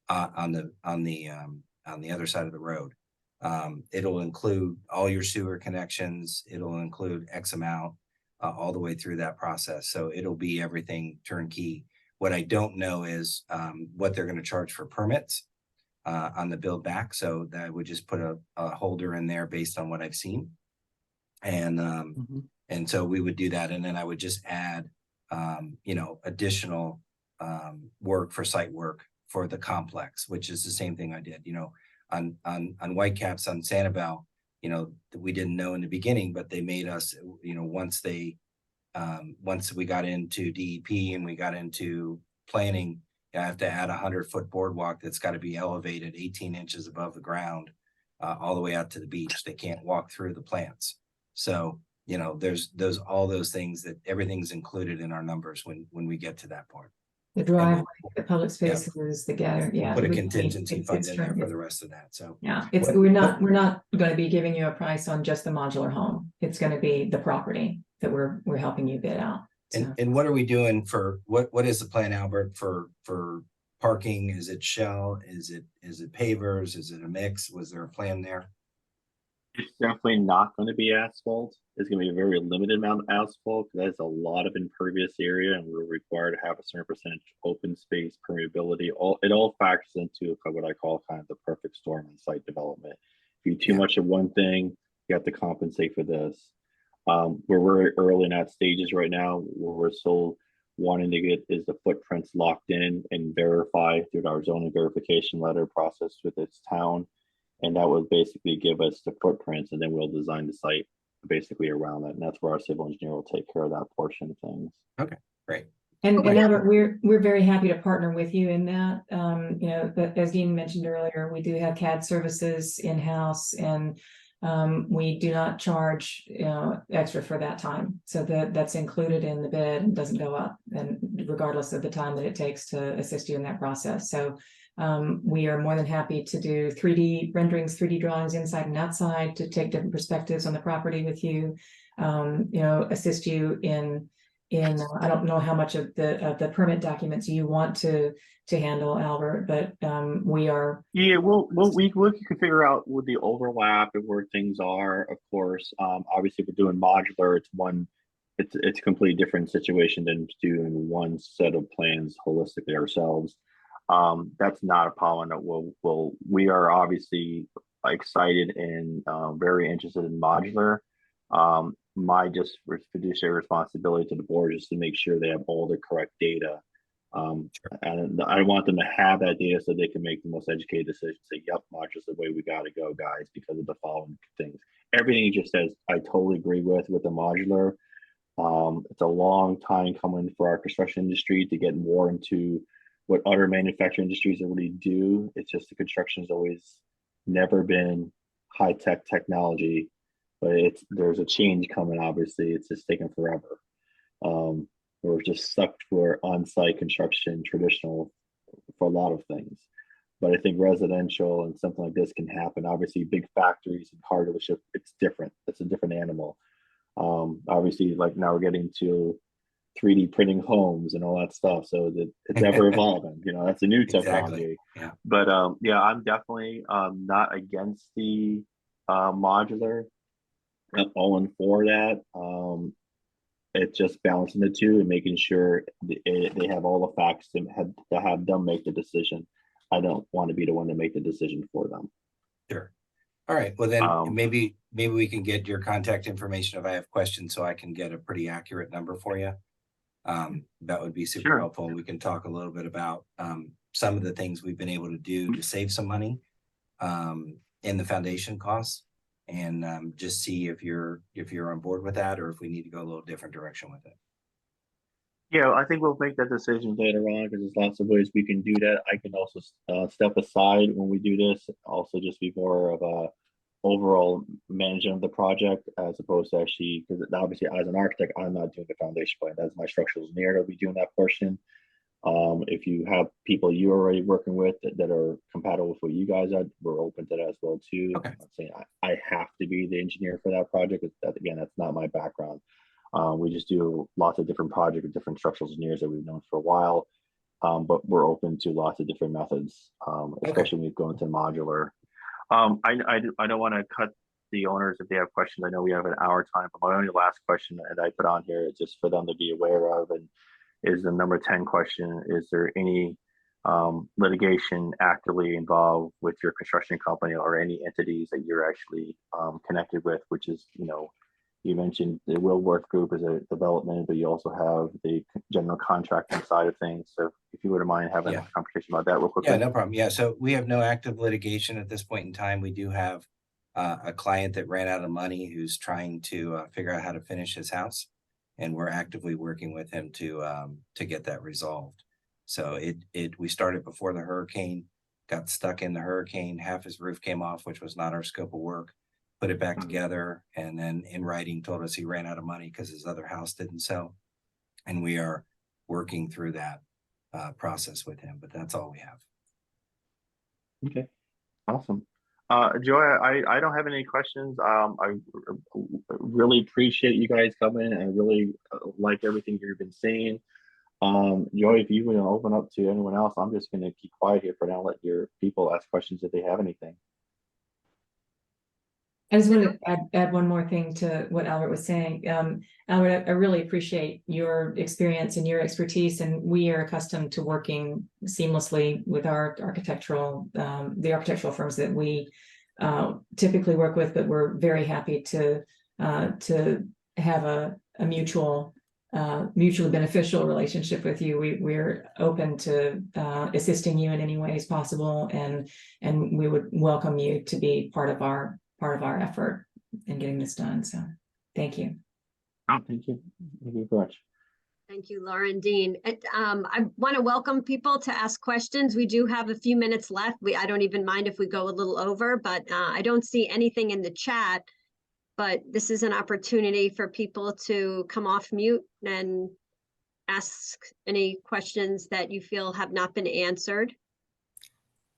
on the other side of the road. It'll include all your sewer connections. It'll include X amount all the way through that process. So it'll be everything turnkey. What I don't know is what they're going to charge for permits on the build back. So that I would just put a holder in there based on what I've seen. And so we would do that. And then I would just add, additional work for site work for the complex, which is the same thing I did, on Whitecaps on Sanibel, we didn't know in the beginning, but they made us, once we got into DEP and we got into planning, I have to add 100-foot boardwalk that's got to be elevated 18 inches above the ground, all the way out to the beach. They can't walk through the plants. So, there's all those things that everything's included in our numbers when we get to that point. The driveway, the public spaces, the gathering, yeah. Put a we- contingency it's fund in there for true. the rest of that. So Yeah, What- we're not going to be giving you a price on just the modular home. It's going to be the property that we're helping you bid out. So, and what are we doing for what is the plan, Albert, for parking? Is it shell? Is it pavers? Is it a mix? Was there a plan there? It's definitely not going to be asphalt. It's going to be a very limited amount of asphalt. That's a lot of impervious area, and we're required to have a certain percentage open space, permeability. It all factors into what I call kind of the perfect storm in site development. If you do too much of one thing, you have to compensate for this. We're very early in that stages right now, where we're still wanting to get is the footprints locked in and verify through our zoning verification letter process with its town. And that would basically give us the footprints, and then we'll design the site basically around that. And that's where our civil engineer will take care of that portion of things. Okay, great. and Albert, we're very happy to partner with you in that. But as Dean mentioned earlier, we do have CAD services in-house, and we do not charge, extra for that time. So that's included in the bid and doesn't go up, and regardless of the time that it takes to assist you in that process. So we are more than happy to do 3D renderings, 3D drawings inside and outside, to take different perspectives on the property with you, assist you in I don't know how much of the permit documents you want to handle, Albert, but we are. Yeah, we can figure out with the overlap and where things are. Of course, obviously, if we're doing modular, it's a completely different situation than doing one set of plans holistically ourselves. That's not a problem. That we are obviously excited and very interested in modular. My just fiduciary responsibility to the board is to make sure they have all the correct data. And I want them to have that data so they can make the most educated decision. Say, yep, modular's the way we got to go, guys, because of the following things. Everything he just says, I totally agree with the modular. It's a long time coming for our construction industry to get more into what other manufacturing industries already do. It's just the construction has always never been high-tech technology, but there's a change coming. Obviously, it's just taken forever. We're just stuck for on-site construction, traditional for a lot of things. But I think residential and something like this can happen. Obviously, big factories and car dealership, it's different. It's a different animal. Obviously, like now we're getting to 3D printing homes and all that stuff. So that it's ever evolving. That's a new technology. Exactly. Yeah. But I'm definitely not against the modular. I'm all in for that. It's just balancing the two and making sure they have all the facts to have them make the decision. I don't want to be the one to make the decision for them. Sure. All right. Well, then maybe we can get your contact information if I have questions, so I can get a pretty accurate number for you. That would be super helpful. And we can talk a little bit about some of the things we've been able to do to save some money in the foundation costs, and just see if you're on board with that, or if we need to go a little different direction with it. Yeah, I think we'll make that decision later on, because there's lots of ways we can do that. I can also step aside when we do this, also just be more of a overall management of the project, as opposed to actually, because obviously as an architect, I'm not doing the foundation plan. That's my structural engineer that'll be doing that portion. If you have people you're already working with that are compatible with what you guys are, we're open to that as well too. Okay. I'm not saying I have to be the engineer for that project. That's not my background. We just do lots of different projects with different structural engineers that we've known for a while. But we're open to lots of different methods, especially when we go into modular. I don't want to cut the owners if they have questions. I know we have an hour time, but my only last question that I put on here is just for them to be aware of, and is the number 10 question. Is there any litigation actively involved with your construction company or any entities that you're actually connected with, which is, you mentioned the Willworth Group is a development, but you also have the general contracting side of things. So if you wouldn't mind having a conversation about that real quickly. Yeah, no problem. Yeah, so we have no active litigation at this point in time. We do have a client that ran out of money who's trying to figure out how to finish his house, and we're actively working with him to get that resolved. So we started before the hurricane, got stuck in the hurricane. Half his roof came off, which was not our scope of work. Put it back together, and then in writing told us he ran out of money because his other house didn't sell. And we are working through that process with him, but that's all we have. Okay, awesome. Joy, I don't have any questions. I really appreciate you guys coming. I really like everything you've been saying. Joy, if you want to open up to anyone else, I'm just going to keep quiet here for now. Let your people ask questions if they have anything. I just want to add one more thing to what Albert was saying. Albert, I really appreciate your experience and your expertise, and we are accustomed to working seamlessly with our the architectural firms that we typically work with, but we're very happy to have a mutually beneficial relationship with you. We're open to assisting you in any ways possible, and we would welcome you to be part of our effort in getting this done. So thank you. Oh, thank you. Thank you very much. Thank you, Laura and Dean. I want to welcome people to ask questions. We do have a few minutes left. I don't even mind if we go a little over, but I don't see anything in the chat. But this is an opportunity for people to come off mute and ask any questions that you feel have not been answered.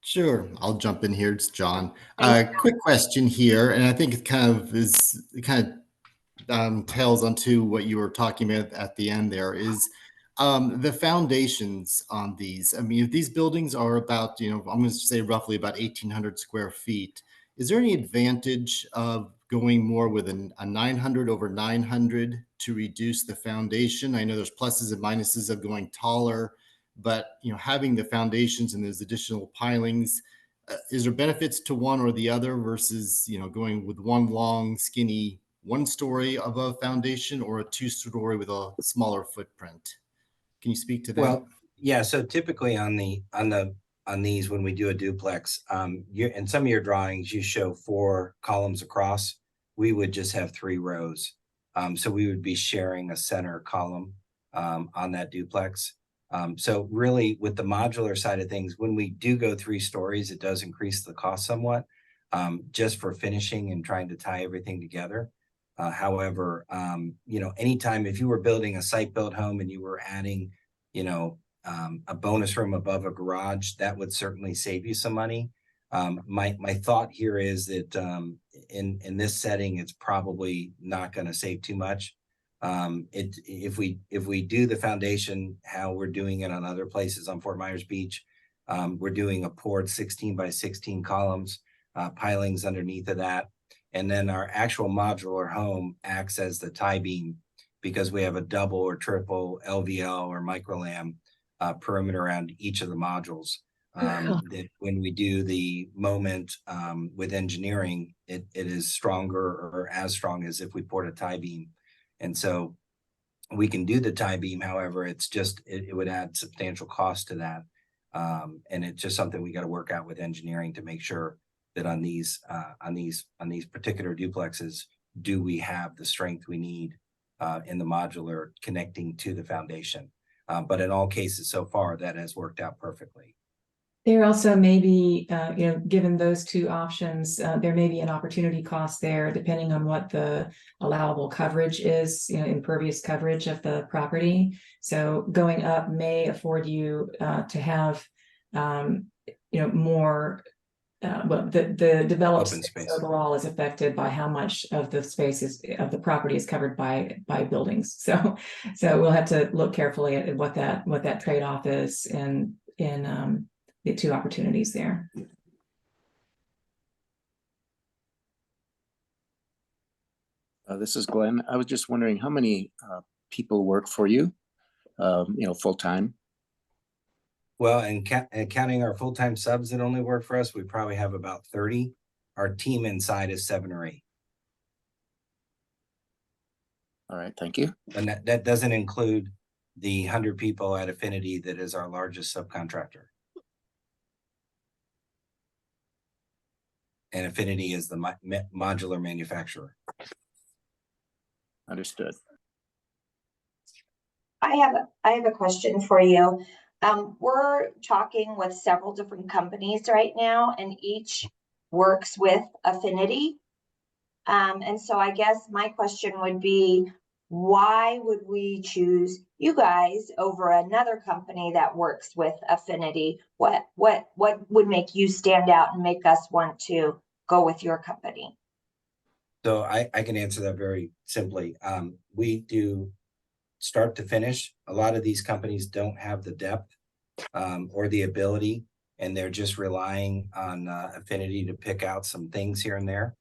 Sure, I'll jump in here. It's John. Thank you. Quick question here, and I think it kind of tails onto what you were talking about at the end. There is the foundations on these. I mean, if these buildings are about, I'm going to say roughly about 1,800 square feet, is there any advantage of going more with a 900 over 900 to reduce the foundation? I know there's pluses and minuses of going taller, but having the foundations and those additional pilings, is there benefits to one or the other versus going with one long skinny 1-story above foundation or a 2-story with a smaller footprint? Can you speak to that? Well, yeah. So typically on these, when we do a duplex, in some of your drawings you show 4 columns across. We would just have 3 rows. So we would be sharing a center column on that duplex. So really with the modular side of things, when we do go 3 stories, it does increase the cost somewhat, just for finishing and trying to tie everything together. However, anytime if you were building a site-built home and you were adding, a bonus room above a garage, that would certainly save you some money. My thought here is that in this setting, it's probably not going to save too much. If we do the foundation, how we're doing it on other places on Fort Myers Beach, we're doing a poured 16 by 16 columns, pilings underneath of that. And then our actual modular home acts as the tie beam because we have a double or triple LVL or microlam perimeter around each of the modules. That when we do the moment with engineering, it is stronger or as strong as if we poured a tie beam. And so we can do the tie beam. However, it would add substantial cost to that. And it's just something we got to work out with engineering to make sure that on these particular duplexes, do we have the strength we need in the modular connecting to the foundation? But in all cases so far, that has worked out perfectly. There also may be, given those 2 options, there may be an opportunity cost there depending on what the allowable coverage is, impervious coverage of the property. So going up may afford you to have, more well, the developed Open space space. overall is affected by how much of the spaces of the property is covered by buildings. So we'll have to look carefully at what that trade-off is in the two opportunities there. This is Glenn. I was just wondering how many people work for you, full time? Well, and counting our full-time subs that only work for us, we probably have about 30. Our team inside is 7 or 8. All right, thank you. And that doesn't include the 100 people at Affinity that is our largest subcontractor. And Affinity is the modular manufacturer. Understood. I have a question for you. We're talking with several different companies right now, and each works with Affinity. And so I guess my question would be, why would we choose you guys over another company that works with Affinity? What would make you stand out and make us want to go with your company? So I can answer that very simply. We do start to finish. A lot of these companies don't have the depth or the ability, and they're just relying on Affinity to pick out some things here and there.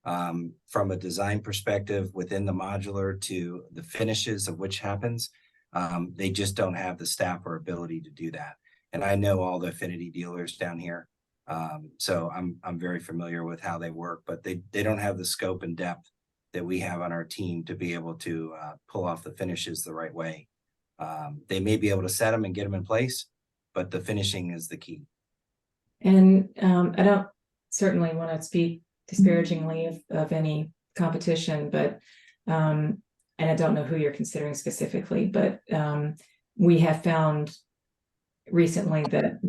From a design perspective, within the modular to the finishes of which happens, they just don't have the staff or ability to do that. And I know all the Affinity dealers down here. So I'm very familiar with how they work, but they don't have the scope and depth that we have on our team to be able to pull off the finishes the right way. They may be able to set them and get them in place, but the finishing is the key. And I don't certainly want to speak disparagingly of any competition, but and I don't know who you're considering specifically, but we have found recently that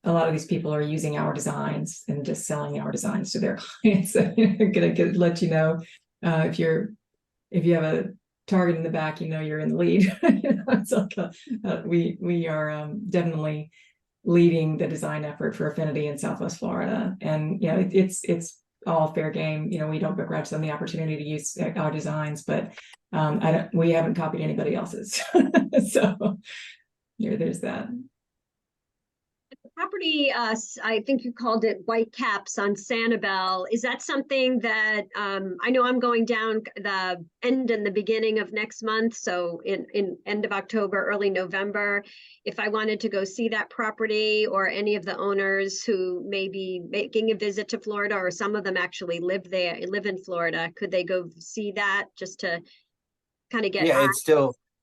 a lot of these people are using our designs and just selling our designs to their clients. So I'm gonna let you know if you have a target in the back, you're in the lead. It's like we are definitely leading the design effort for Affinity in Southwest Florida, and it's all fair game. We don't begrudge them the opportunity to use our designs, but we haven't copied anybody else's. So there's that. Property, I think you called it Whitecaps on Sanibel. Is that something that I know I'm going down the end and the beginning of next month, so in end of October, early November. If I wanted to go see that property, or any of the owners who may be making a visit to Florida, or some of them actually live in Florida, could they go see that just to kind of get? Yeah,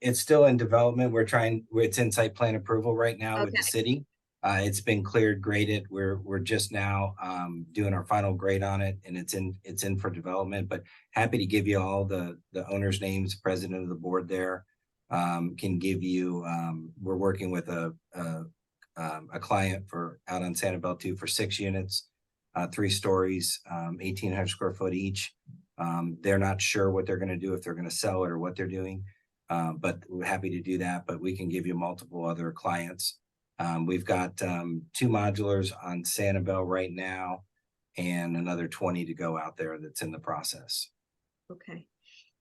it's still in development. It's in site plan approval right now with the city. It's been cleared, graded. We're just now doing our final grade on it, and it's in for development. But happy to give you all the owners' names. President of the board there can give you. We're working with a client out on Sanibel 2 for 6 units, 3 stories, 1,800 square foot each. They're not sure what they're going to do, if they're going to sell it or what they're doing, but we're happy to do that. But we can give you multiple other clients. We've got 2 modulars on Sanibel right now, and another 20 to go out there that's in the process. Okay.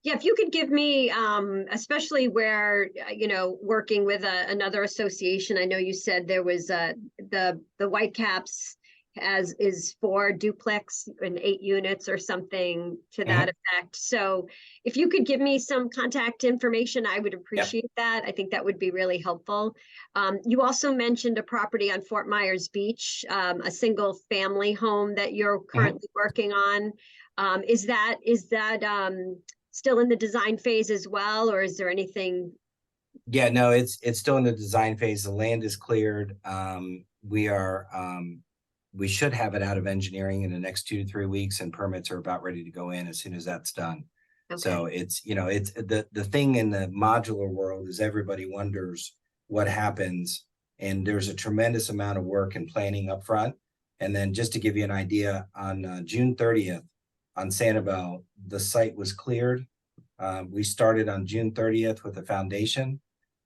Yeah, if you could give me, especially where, working with another association, I know you said there was the Whitecaps is 4 duplex and 8 units or something to that effect. So if you could give me some contact information, I would appreciate that. I think that would be really helpful. You also mentioned a property on Fort Myers Beach, a single family home that you're currently working on. Is that still in the design phase as well, or is there anything? Yeah, no, it's still in the design phase. The land is cleared. We should have it out of engineering in the next 2 to 3 weeks, and permits are about ready to go in as soon as that's done. Okay. So it's the thing in the modular world is everybody wonders what happens, and there's a tremendous amount of work and planning up front. And then just to give you an idea, on June 30th on Sanibel, the site was cleared. We started on June 30th with the foundation.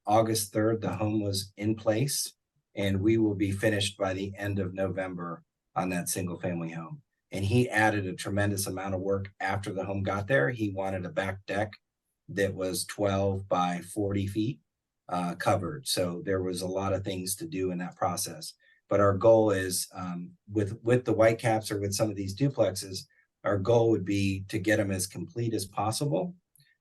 August 3rd, the home was in place, and we will be finished by the end of November on that single family home. And he added a tremendous amount of work after the home got there. He wanted a back deck that was 12 by 40 feet covered. So there was a lot of things to do in that process. But our goal is with the Whitecaps or with some of these duplexes, our goal would be to get them as complete as possible.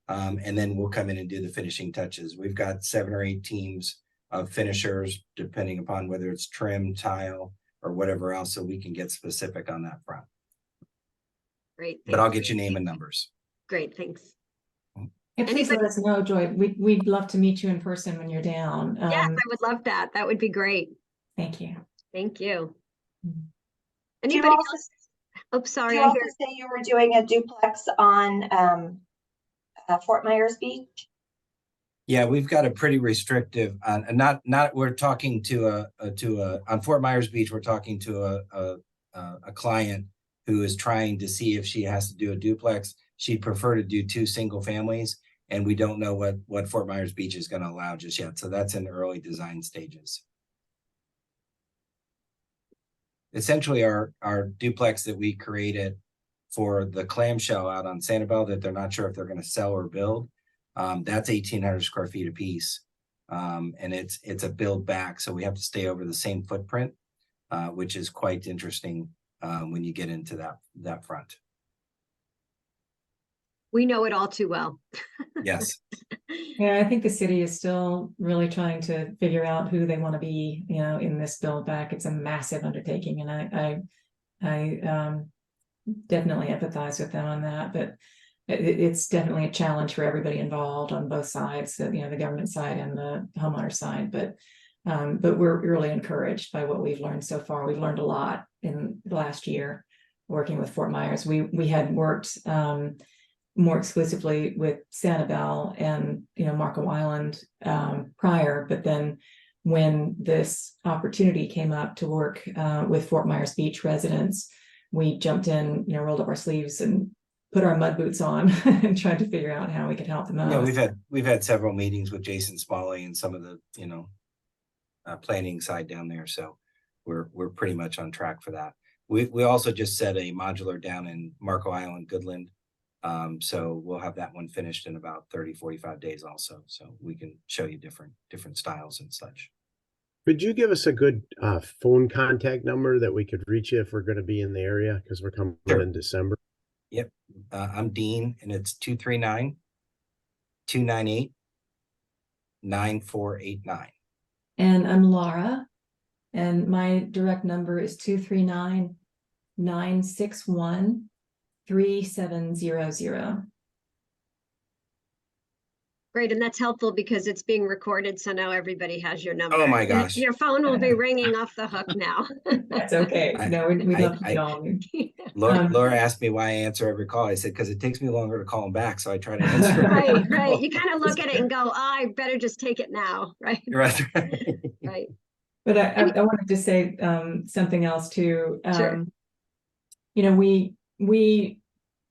And then we'll come in and do the finishing touches. We've got 7 or 8 teams of finishers, depending upon whether it's trim, tile, or whatever else, so we can get specific on that front. Great. But I'll thanks. get you name and numbers. Great, thanks. And please let us know, Joy. We'd love to meet you in person when you're down. Yes, I would love that. That would be great. Thank you. Thank you. Mhm. Do you Anybody also, else? Oh, sorry. do you I also hear. say you were doing a duplex on Fort Myers Beach? Yeah, we've got a pretty restrictive, and not we're talking to on Fort Myers Beach. We're talking to a client who is trying to see if she has to do a duplex. She'd prefer to do 2 single families, and we don't know what Fort Myers Beach is going to allow just yet. So that's in early design stages. Essentially, our duplex that we created for the clamshell out on Sanibel that they're not sure if they're going to sell or build. That's 1,800 square feet apiece. And it's a build back. So we have to stay over the same footprint, which is quite interesting when you get into that front. We know it all too well. Yes. Yeah, I think the city is still really trying to figure out who they want to be, in this build back. It's a massive undertaking, and I definitely empathize with them on that. But it's definitely a challenge for everybody involved on both sides, the government side and the homeowner side. But we're really encouraged by what we've learned so far. We've learned a lot in the last year working with Fort Myers. We had worked more exclusively with Sanibel and Marco Island prior, but then when this opportunity came up to work with Fort Myers Beach residents, we jumped in, rolled up our sleeves and put our mud boots on and tried to figure out how we could help them out. Yeah, we've had several meetings with Jason Smalley and some of the planning side down there, so we're pretty much on track for that. We also just set a modular down in Marco Island, Goodland. So we'll have that one finished in about 30-45 days also. So we can show you different styles and such. Could you give us a good phone contact number that we could reach you if we're going to be in the area? Because we're coming in December. Yep. I'm Dean, and it's 239-298-9489. And I'm Laura, and my direct number is 239-961-3700. Great, and that's helpful because it's being recorded, so now everybody has your number. Oh my And gosh. your phone will be ringing off the hook now. That's okay. No, we love to get on. Laura asked me why I answer every call. I said, because it takes me longer to call them back. So I try to answer. Right. You kind of look at it and go, I better just take it now, right? Right. Right. But I wanted to say something else too. Sure. We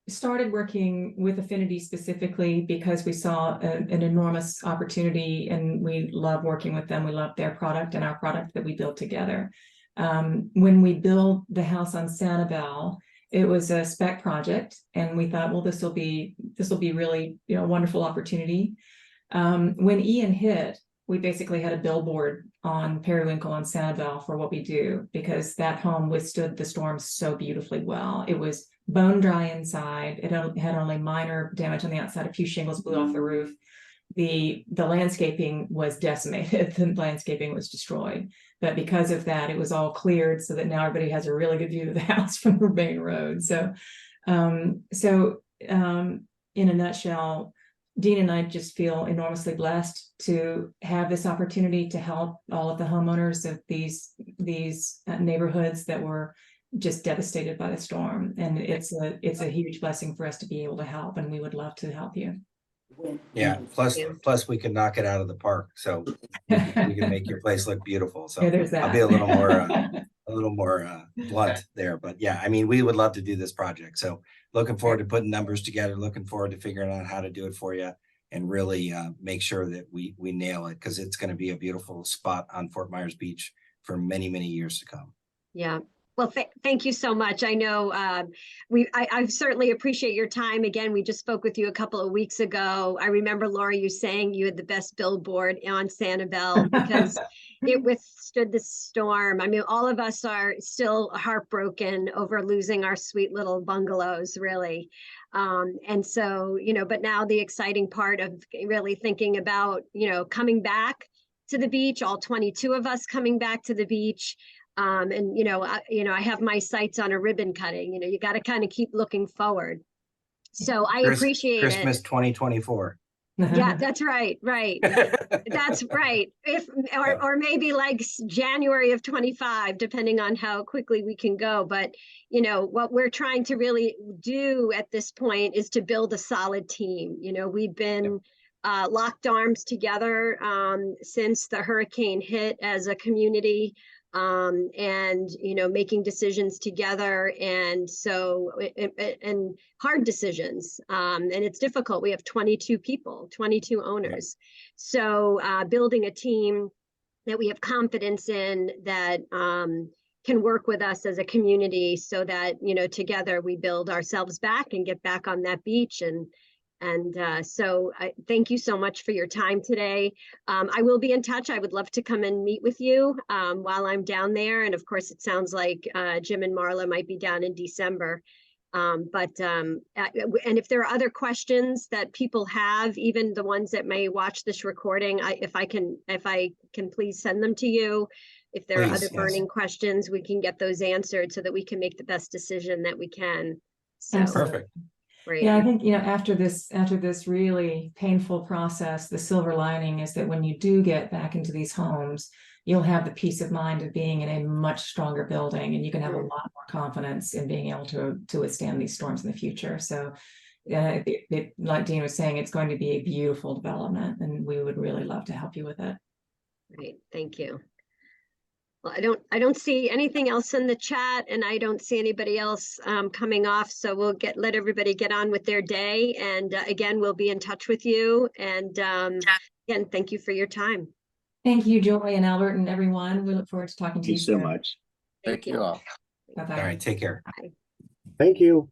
started working with Affinity specifically because we saw an enormous opportunity, and we love working with them. We love their product and our product that we built together. When we built the house on Sanibel, it was a spec project, and we thought, well, this will be really a wonderful opportunity. When Ian hit, we basically had a billboard on Periwinkle and Sanibel for what we do, because that home withstood the storm so beautifully well. It was bone dry inside. It had only minor damage on the outside. A few shingles blew off the roof. The landscaping was decimated. The landscaping was destroyed. But because of that, it was all cleared so that now everybody has a really good view of the house from the main road. So in a nutshell, Dean and I just feel enormously blessed to have this opportunity to help all of the homeowners of these neighborhoods that were just devastated by the storm. And it's a huge blessing for us to be able to help, and we would love to help you. Yeah. Plus we can knock it out of the park. So we can make your place look beautiful. So Yeah, there's that. I'll be a little more blunt there, but yeah, I mean, we would love to do this project. So looking forward to putting numbers together, looking forward to figuring out how to do it for you, and really make sure that we nail it, because it's going to be a beautiful spot on Fort Myers Beach for many, many years to come. Yeah. Well, thank you so much. I know I certainly appreciate your time. Again, we just spoke with you a couple of weeks ago. I remember, Laura, you saying you had the best billboard on Sanibel because it withstood the storm. I mean, all of us are still heartbroken over losing our sweet little bungalows, really. And so, but now the exciting part of really thinking about, coming back to the beach, all 22 of us coming back to the beach. And I have my sights on a ribbon cutting. You got to kind of keep looking forward. So I appreciate Christmas it. 2024. Yeah, that's right. Right. That's right. Or maybe like January of 25, depending on how quickly we can go. But what we're trying to really do at this point is to build a solid team. We've been locked arms together since the hurricane hit as a community. And making decisions together, and so and hard decisions, and it's difficult. We have 22 people, 22 owners, so building a team that we have confidence in, that can work with us as a community, so that together we build ourselves back and get back on that beach. And so I thank you so much for your time today. I will be in touch. I would love to come and meet with you while I'm down there. And of course, it sounds like Jim and Marla might be down in December. And if there are other questions that people have, even the ones that may watch this recording, if I can please send them to you. If there are other burning questions, we can get those answered so that we can make the best decision that we can. So, Perfect. Great. Yeah, I think, after this really painful process, the silver lining is that when you do get back into these homes, you'll have the peace of mind of being in a much stronger building, and you can have a lot more confidence in being able to withstand these storms in the future. So like Dean was saying, it's going to be a beautiful development, and we would really love to help you with it. Great, thank you. Well, I don't see anything else in the chat, and I don't see anybody else coming off. So we'll let everybody get on with their day. And again, we'll be in touch with you. And again, thank you for your time. Thank you, Joy and Albert and everyone. We look forward to talking to you Thank you so soon. much. Thank you all. Bye-bye. All right, take care. Bye. Thank you.